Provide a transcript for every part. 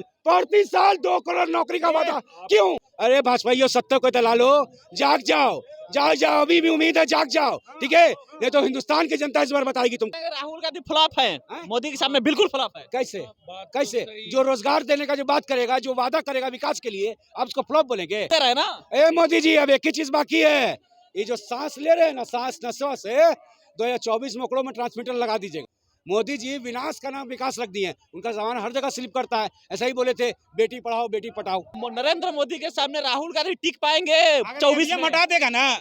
प्रति साल 2 करोड़ नौकरी का वादा क्यों? अरे भाजपाइयों, सत्ता को दलालो, जाग जाओ, जाग जाओ, अभी भी उम्मीद है, जाग जाओ, ठीक है? ये तो हिंदुस्तान की जनता इस बार बताएगी तुम। राहुल गांधी फ्लॉप है, मोदी के सामने बिल्कुल फ्लॉप है। कैसे कैसे? जो रोजगार देने का जो बात करेगा, जो वादा करेगा विकास के लिए, आप उसको फ्लॉप बोलेंगे? है ना ए मोदी जी, अब एक ही चीज बाकी है, ये जो सांस ले रहे हैं ना, सांस नसों से 2024 में ओकड़ों में ट्रांसमीटर लगा दीजिएगा। मोदी जी विनाश का नाम विकास रख दिए हैं, उनका जमाना हर जगह स्लिप करता है। ऐसा ही बोले थे, बेटी पढ़ाओ बेटी पढ़ाओ। नरेंद्र मोदी के सामने राहुल गांधी टिक पाएंगे? 24 में हटा देगा ना,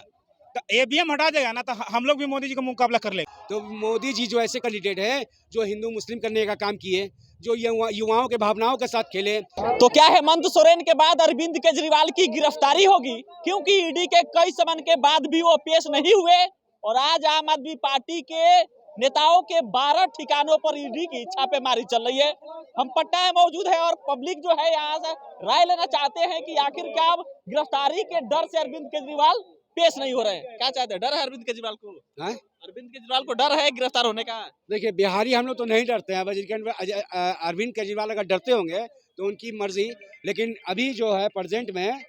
तो ईवीएम हटा देगा ना, तो हम लोग भी मोदी जी का मुकाबला कर लेंगे। तो मोदी जी जो ऐसे कैंडिडेट है जो हिंदू मुस्लिम करने का काम किए, जो युवाओं के भावनाओं के साथ खेले। तो क्या हेमंत सोरेन के बाद अरविंद केजरीवाल की गिरफ्तारी होगी? क्योंकि ईडी के कई समन के बाद भी वो पेश नहीं हुए और आज आम आदमी पार्टी के नेताओं के 12 ठिकानों पर ईडी की छापेमारी चल रही है। हम पटना में मौजूद है और पब्लिक जो है यहाँ से राय लेना चाहते हैं कि आखिर क्या गिरफ्तारी के डर से अरविंद केजरीवाल पेश नहीं हो रहे हैं? क्या चाहते हैं? डर है अरविंद केजरीवाल को? अरविंद केजरीवाल को डर है गिरफ्तार होने का? देखिए, बिहारी हम लोग तो नहीं डरते हैं। अरविंद केजरीवाल अगर डरते होंगे तो उनकी मर्जी, लेकिन अभी जो है प्रेजेंट में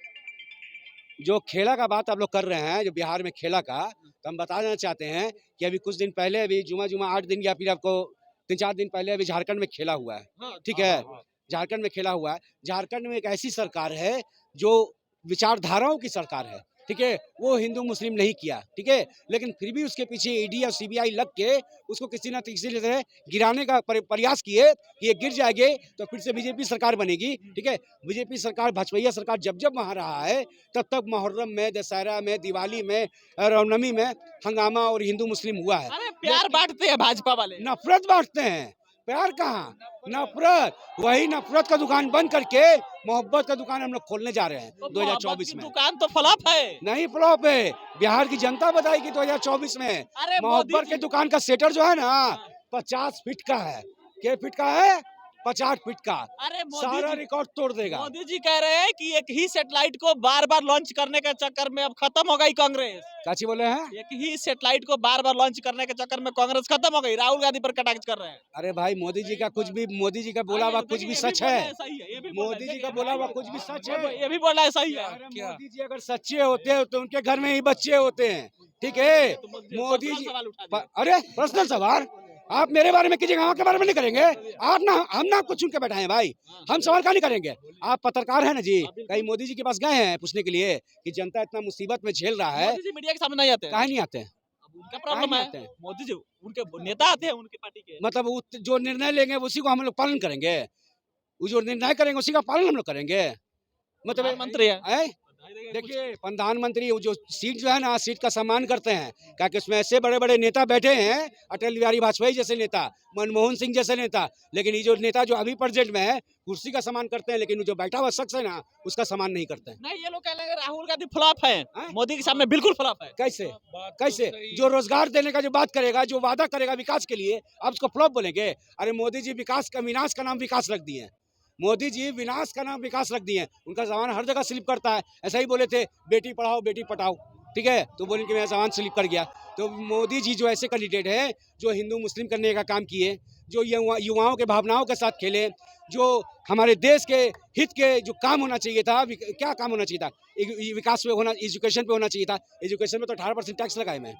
जो खेला का बात आप लोग कर रहे हैं, जो बिहार में खेला का, तो हम बता देना चाहते हैं कि अभी कुछ दिन पहले, अभी जुमा 8 दिन या फिर आपको 3-4 दिन पहले अभी झारखंड में खेला हुआ है, ठीक है? झारखंड में खेला हुआ है। झारखंड में एक ऐसी सरकार है जो विचारधाराओं की सरकार है, ठीक है? वो हिंदू मुस्लिम नहीं किया, ठीक है? लेकिन फिर भी उसके पीछे ईडी और सीबीआई लग के उसको किसी न किसी तरह गिराने का प्रयास किए कि ये गिर जाएंगे तो फिर से बीजेपी सरकार बनेगी, ठीक है? बीजेपी सरकार, भाजपा सरकार जब जब वहाँ रहा है तब तक मुहर्रम में, दशहरा में, दिवाली में, रामनवमी में हंगामा और हिंदू मुस्लिम हुआ है। अरे प्यार बांटते हैं भाजपा वाले, नफरत बांटते हैं। प्यार कहाँ, नफरत। वही नफरत का दुकान बंद करके मोहब्बत का दुकान हम लोग खोलने जा रहे हैं 2024 में। दुकान तो फ्लॉप है। नहीं फ्लॉप है, बिहार की जनता बताएगी 2024 में। मोहब्बत के दुकान का सेटर जो है ना 50 फीट का है। क्या फीट का है? 50 फीट का। अरे सारा रिकॉर्ड तोड़ देगा। मोदी जी कह रहे हैं कि एक ही सैटेलाइट को बार बार लॉन्च करने के चक्कर में अब खत्म हो गई कांग्रेस। काची बोले हैं? एक ही सैटेलाइट को बार बार लॉन्च करने के चक्कर में कांग्रेस खत्म हो गई। राहुल गांधी पर कटाक्ष कर रहे हैं। अरे भाई, मोदी जी का कुछ भी, मोदी जी का बोला हुआ कुछ भी सच है। मोदी जी का बोला हुआ कुछ भी सच है। ये भी बोल रहा है सही है। मोदी जी अगर सच्चे होते हैं तो उनके घर में ही बच्चे होते हैं, ठीक है? मोदी जी, अरे पर्सनल सवाल आप मेरे बारे में कीजिएगा, के बारे में नहीं करेंगे आप ना। हम ना कुछ चुन के बैठे हैं भाई, हम सवाल का नहीं करेंगे। आप पत्रकार हैं ना जी, कहीं मोदी जी के पास गए हैं पूछने के लिए कि जनता इतना मुसीबत में झेल रहा है? मोदी जी मीडिया के सामने नहीं आते हैं। काहे नहीं आते हैं? उनका प्रॉब्लम है। मोदी जी उनके नेता आते हैं उनकी पार्टी के, मतलब जो निर्णय लेंगे उसी को हम लोग पालन करेंगे, वो जो निर्णय करेंगे उसी का पालन हम लोग करेंगे। मतलब मंत्री है। देखिए, प्रधानमंत्री जो सीट जो है ना, सीट का सम्मान करते हैं, क्योंकि उसमें ऐसे बड़े बड़े नेता बैठे हैं, अटल बिहारी वाजपेयी जैसे नेता, मनमोहन सिंह जैसे नेता। लेकिन ये जो नेता जो अभी प्रेजेंट में है, कुर्सी का सम्मान करते हैं, लेकिन जो बैठा हुआ शख्स है ना, उसका सम्मान नहीं करते हैं। नहीं, ये लोग कह रहे हैं राहुल गांधी फ्लॉप है, मोदी के सामने बिल्कुल फ्लॉप है। कैसे कैसे? जो रोजगार देने का जो बात करेगा, जो वादा करेगा विकास के लिए, आप उसको फ्लॉप बोलेंगे? अरे मोदी जी विनाश का नाम विकास रख दिए हैं। मोदी जी विनाश का नाम विकास रख दिए हैं, उनका जमाना हर जगह स्लिप करता है। ऐसा ही बोले थे, बेटी पढ़ाओ बेटी पढ़ाओ, ठीक है? तो बोले कि मेरा जवान स्लिप कर गया। तो मोदी जी जो ऐसे कैंडिडेट है जो हिंदू मुस्लिम करने का काम किए, जो युवाओं के भावनाओं के साथ खेले, जो हमारे देश के हित के जो काम होना चाहिए था, क्या काम होना चाहिए था? विकास पे होना, एजुकेशन पे होना चाहिए था। एजुकेशन में तो 18% टैक्स लगाए मैं,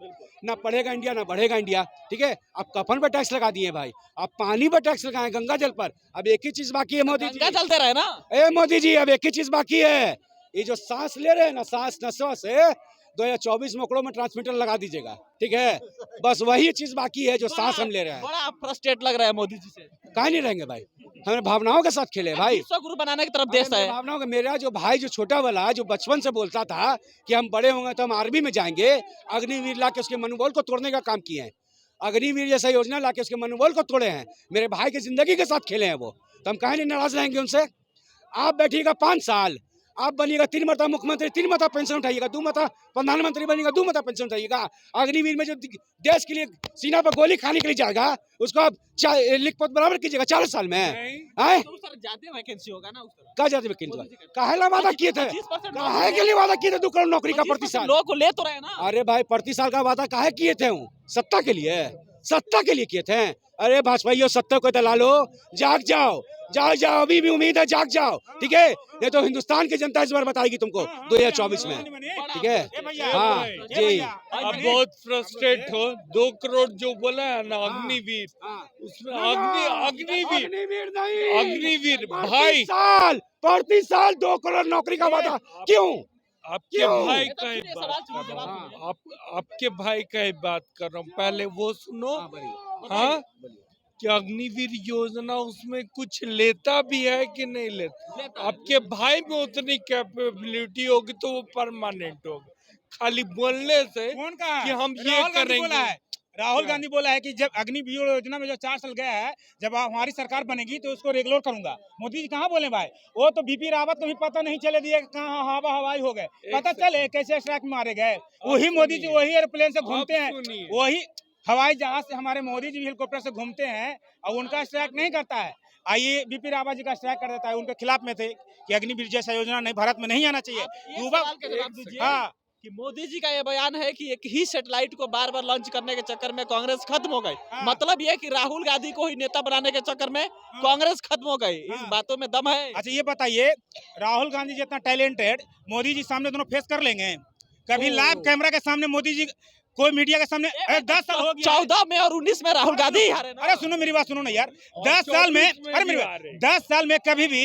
ना पढ़ेगा इंडिया ना बढ़ेगा इंडिया, ठीक है? आप कफन पर टैक्स लगा दिए भाई, आप पानी पर टैक्स लगाए, गंगा जल पर। अब एक ही चीज बाकी है मोदी जी, चलते रहे ना। ए मोदी जी, अब एक ही चीज बाकी है, ये जो सांस ले रहे हैं ना, सांस नसों से 2024 में ओकड़ों में ट्रांसमीटर लगा दीजिएगा, ठीक है? बस वही चीज बाकी है जो सांस हम ले रहे हैं। बड़ा फ्रस्ट्रेट लग रहा है मोदी जी से। काहे नहीं रहेंगे भाई? हमें भावनाओं के साथ खेले भाई, गुरु बनाने की तरफ देश है। भावनाओं का। मेरा जो भाई जो छोटा वाला जो बचपन से बोलता था कि हम बड़े होंगे तो हम आर्मी में जाएंगे, अग्निवीर ला के उसके मनोबल को तोड़ने का काम किए हैं। अग्निवीर जैसा योजना ला के उसके मनोबल को तोड़े हैं। मेरे भाई की जिंदगी के साथ खेले हैं वो, तो हम काहे नहीं नाराज रहेंगे उनसे? आप बैठिएगा 5 साल, आप बनिएगा 3 मरतबा मुख्यमंत्री, 3 मरतबा पेंशन उठाइएगा, 2 मरतबा प्रधानमंत्री बनिएगा, 2 मरतबा पेंशन उठाइएगा। अग्निवीर में जो देश के लिए सीना पर गोली खाने के लिए जाएगा, उसको आप लिखपत बराबर कीजिएगा 4 साल में। जाते वैकेंसी होगा ना, क्या जाते वैकेंसी? काहे वादा किए थे? काहे के लिए वादा किए थे 2 करोड़ नौकरी का प्रति साल? लोगों को ले तो रहे ना। अरे भाई, प्रति साल का वादा काहे किए थे? सत्ता के लिए, सत्ता के लिए किए थे। अरे भाजपाइयों, सत्ता को दलालो, जाग जाओ, जाग जाओ, अभी भी उम्मीद है, जाग जाओ, ठीक है। ये तो हिंदुस्तान की जनता इस बार बताएगी तुमको 2024 में, ठीक है। हाँ जी, आप बहुत फ्रस्ट्रेट हो। 2 करोड़ जो बोला है ना अग्निवीर, उसमें अग्निवीर नहीं, अग्निवीर भाई प्रति साल 2 करोड़ नौकरी का वादा क्यों? आपके क्यों? भाई का ही बात कर रहा हूँ, आपके भाई का ही बात कर रहा हूँ। पहले वो सुनो। हाँ, कि अग्निवीर योजना उसमें कुछ लेता भी है कि नहीं लेता? आपके भाई में उतनी कैपेबिलिटी होगी तो वो परमानेंट होगा। खाली बोलने से कौन कहा कि हम ये राहुल गांधी बोला करेंगे। है। राहुल गांधी बोला है कि जब अग्निवीर योजना में जो 4 साल गया है, जब हमारी सरकार बनेगी तो उसको रेगुलर करूंगा। मोदी जी कहाँ बोले भाई? वो तो बीपी रावत को भी पता नहीं चले दिए कहाँ हवा हवाई हो गए, पता चले कैसे स्ट्राइक मारे गए। वही मोदी जी वही एयरप्लेन से घूमते हैं, वही हवाई जहाज से हमारे मोदी जी भी हेलीकॉप्टर से घूमते हैं और उनका स्ट्राइक नहीं करता है। आइए बीपी रावत जी का स्ट्राइक कर देता है, उनके खिलाफ में थे कि अग्निवीर जैसा योजना नहीं, भारत में नहीं आना चाहिए। युवा हाँ कि मोदी जी का ये बयान है कि एक ही सैटेलाइट को बार बार लॉन्च करने के चक्कर में कांग्रेस खत्म हो गई। मतलब ये कि राहुल गांधी को ही नेता बनाने के चक्कर में कांग्रेस खत्म हो गई। इस बातों में दम है। अच्छा ये बताइए, राहुल गांधी जितना टैलेंटेड मोदी जी सामने दोनों फेस कर लेंगे? कभी लाइव कैमरा के सामने मोदी जी कोई मीडिया के सामने 10 साल हो गया 14 में और 19 में राहुल गांधी हारे ना। अरे सुनो मेरी बात, सुनो ना यार। 10 साल में, अरे मेरी बात, 10 साल में कभी भी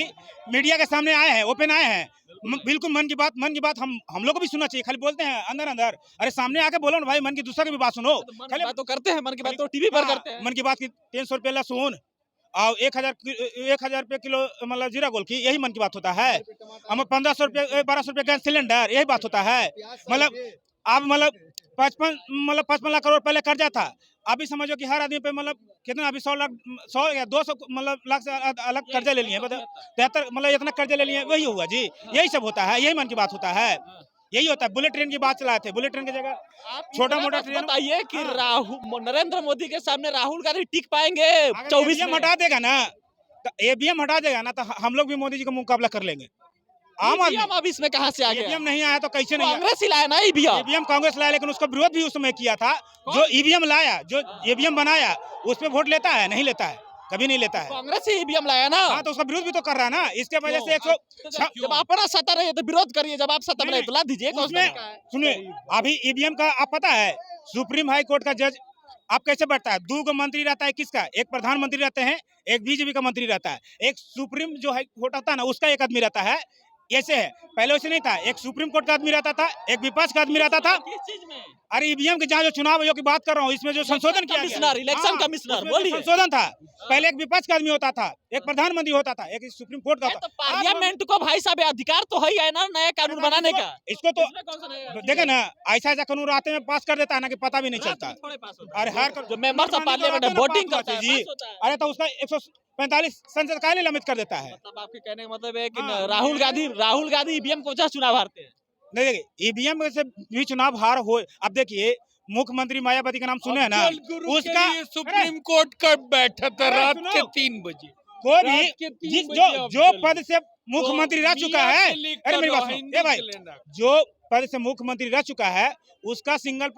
मीडिया के सामने आए हैं, ओपन आए हैं? बिल्कुल मन की बात हम लोग को भी सुनना चाहिए। खाली बोलते हैं अंदर अंदर, अरे सामने आके बोलो ना भाई, मन की दूसरा की भी बात सुनो। खाली बात तो करते हैं, मन की बात तो टीवी पर करते हैं। मन की बात की 300 रुपये लहसुन और 1000 रुपये किलो मतलब जीरा गोल की, यही मन की बात होता है। हम 1500 रुपये 1200 रुपये गैस सिलेंडर, यही बात होता है। मतलब आप मतलब 55 लाख करोड़ पहले कर्जा था, अभी समझो कि हर आदमी पे मतलब कितना, अभी 100 या 200 मतलब लाख से अलग कर्जा ले लिए, मतलब 73 मतलब इतना कर्जा ले लिए, वही हुआ जी। यही सब होता है, यही मन की बात होता है, यही होता है। बुलेट ट्रेन की बात चलाए थे, बुलेट ट्रेन की जगह छोटा मोटा ट्रेन। बताइए कि राहुल नरेंद्र मोदी के सामने राहुल गांधी टिक पाएंगे? 24 में हटा देगा ना, तो ईवीएम हटा देगा ना, तो हम लोग भी मोदी जी का मुकाबला कर लेंगे। आम आदमी अब इसमें कहां से आ गया? ईवीएम नहीं आया तो कैसे नहीं आया? कांग्रेस ही लाया ना ईवीएम कांग्रेस लाया, लेकिन उसका विरोध भी उस समय किया था। जो ईवीएम लाया, जो ईवीएम बनाया, उस पे वोट लेता है? नहीं लेता है, कभी नहीं लेता है। कांग्रेस ही ईवीएम लाया ना। हाँ, तो उसका विरोध भी तो कर रहा है ना, इसके वजह से 100 जब अपना सत्ता रहे तो विरोध करिए, जब आप सत्ता में रहे तो ला दीजिए। सुनिए, अभी ईवीएम का आप पता है, सुप्रीम हाई कोर्ट का जज आप कैसे बैठता है? 2 मंत्री रहता है, किसका? एक प्रधानमंत्री रहते हैं, एक बीजेपी का मंत्री रहता है, एक सुप्रीम जो हाई कोर्ट होता है ना, उसका एक आदमी रहता है। ऐसे है, पहले वैसे नहीं था, एक सुप्रीम कोर्ट का आदमी रहता था, एक विपक्ष का आदमी रहता था। अरे ईवीएम के जहाँ जो चुनाव आयोग की बात कर रहा हूँ, इसमें जो संशोधन किया गया, इलेक्शन कमिश्नर बोलिए, संशोधन था। पहले एक विपक्ष का आदमी होता था, एक प्रधानमंत्री होता था, एक सुप्रीम कोर्ट का तो पार्लियामेंट को भाई साहब अधिकार तो है ना नया कानून बनाने का। इसको तो देखे ना, ऐसा ऐसा कानून आते में पास कर देता है ना कि पता भी नहीं चलता। अरे हर जो मेंबर्स ऑफ पार्लियामेंट वोटिंग करते हैं जी, अरे तो उसका 145 संसद का निलंबित कर देता है। मतलब आपके कहने का मतलब है कि राहुल गांधी ईवीएम को चुनाव हारते हैं। नहीं, देखिए ईवीएम से भी चुनाव हार हो। अब देखिए, मुख्यमंत्री मायावती का नाम सुने है ना, उसका सुप्रीम कोर्ट का बैठा था रात के 3 बजे। कोई भी जो पद से मुख्यमंत्री रह चुका है, अरे मेरी बात सुनो, ए भाई, जो पद से मुख्यमंत्री रह चुका है, उसका सिंगल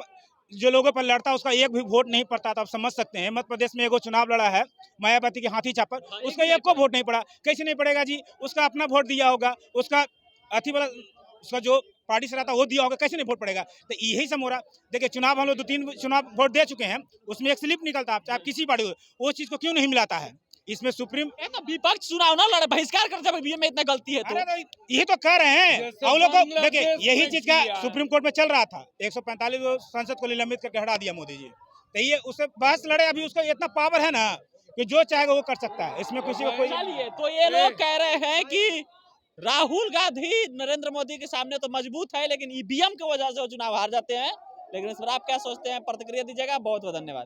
जो लोगों पर लड़ता है, उसका एक भी वोट नहीं पड़ता। तो आप समझ सकते हैं, मध्य प्रदेश में एगो चुनाव लड़ा है मायावती के हाथी चापर, उसका एक को वोट नहीं पड़ा। कैसे नहीं पड़ेगा जी? उसका अपना वोट दिया होगा, उसका अथी वाला, उसका जो पार्टी से रहता है वो दिया होगा, कैसे नहीं वोट पड़ेगा? तो यही सब हो रहा। देखिए, चुनाव हम लोग 2-3 चुनाव वोट दे चुके हैं, उसमें एक स्लिप निकलता है, आप किसी पार्टी को, उस चीज को क्यों नहीं मिलाता है? इसमें सुप्रीम तो विपक्ष चुनाव ना लड़े, बहिष्कार कर, जब ईवीएम में इतना गलती है तो यही तो कह रहे हैं। और लोग देखिए, यही चीज का सुप्रीम कोर्ट में चल रहा था, 145 संसद को निलंबित करके हटा दिया मोदी जी। तो ये उससे बहस लड़े, अभी उसका इतना पावर है ना कि जो चाहेगा वो कर सकता है, इसमें किसी को कोई। तो ये लोग कह रहे हैं कि राहुल गांधी नरेंद्र मोदी के सामने तो मजबूत है, लेकिन ईवीएम की वजह से वो चुनाव हार जाते हैं। लेकिन इस पर आप क्या सोचते हैं? प्रतिक्रिया दीजिएगा। बहुत बहुत धन्यवाद।